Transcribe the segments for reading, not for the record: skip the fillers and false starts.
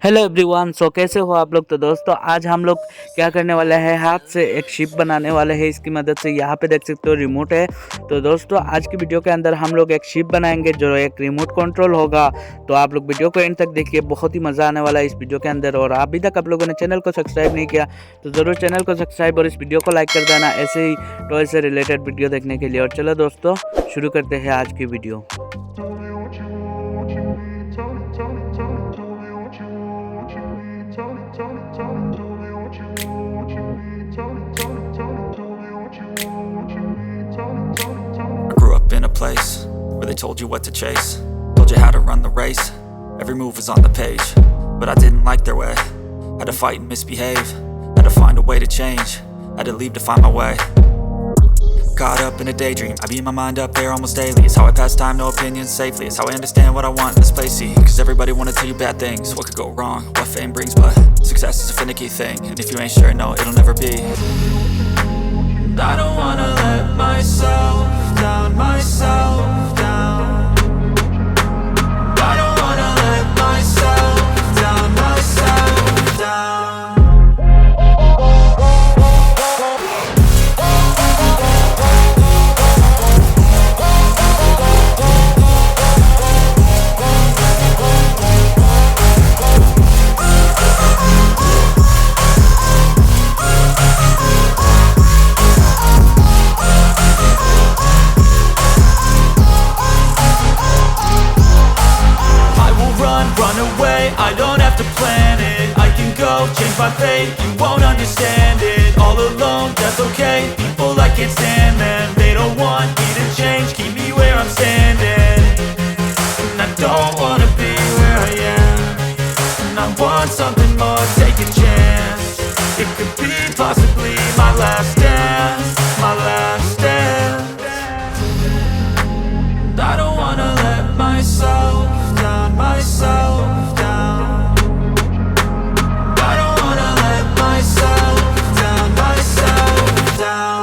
Hello everyone. कैसे हो आप लोग। तो दोस्तों आज हम लोग क्या करने वाले हैं, हाथ से एक शिप बनाने वाले हैं। इसकी मदद से यहाँ पे देख सकते हो रिमोट है। तो दोस्तों आज की वीडियो के अंदर हम लोग एक शिप बनाएंगे जो एक रिमोट कंट्रोल होगा। तो आप लोग वीडियो को एंड तक देखिए, बहुत ही मज़ा आने वाला है इस वीडियो के अंदर। और अभी तक आप लोगों ने चैनल को सब्सक्राइब नहीं किया तो ज़रूर चैनल को सब्सक्राइब और इस वीडियो को लाइक कर देना, ऐसे ही टॉय से रिलेटेड वीडियो देखने के लिए। और चलो दोस्तों शुरू करते हैं आज की video. I grew up in a place where they told you what to chase, told you how to run the race. Every move was on the page, but I didn't like their way. Had to fight and misbehave, had to find a way to change, had to leave to find my way. Caught up in a daydream, I beat my mind up there almost daily. It's how I pass time, no opinions safely. It's how I understand what I want in this place, see. Cause everybody wanna tell you bad things, what could go wrong, what fame brings. But success is a finicky thing, and if you ain't sure, no, it'll never be. I don't wanna let myself down, myself down. I don't wanna let myself down, myself down. Run away, I don't have to plan it. I can go, change my fate, you won't understand it. All alone, that's okay. People I can't stand them, they don't want me to change, keep me where I'm standing. And I don't wanna be where I am, and I want something more, take a chance. It could be possibly my last dance, my last dance. And I don't wanna let myself down, myself down. I don't wanna let myself down, myself down.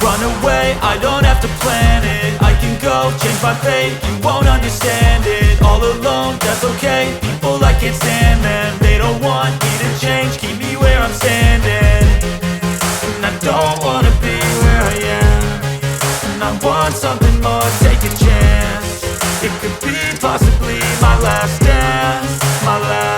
Run away, I don't have to plan it. I can go, change my fate, you won't understand it. All alone, that's okay. People I can't stand them, they don't want me to change, keep me where I'm standing. And I don't wanna be where I am, and I want something more, take a chance. It could be possibly my last dance, my last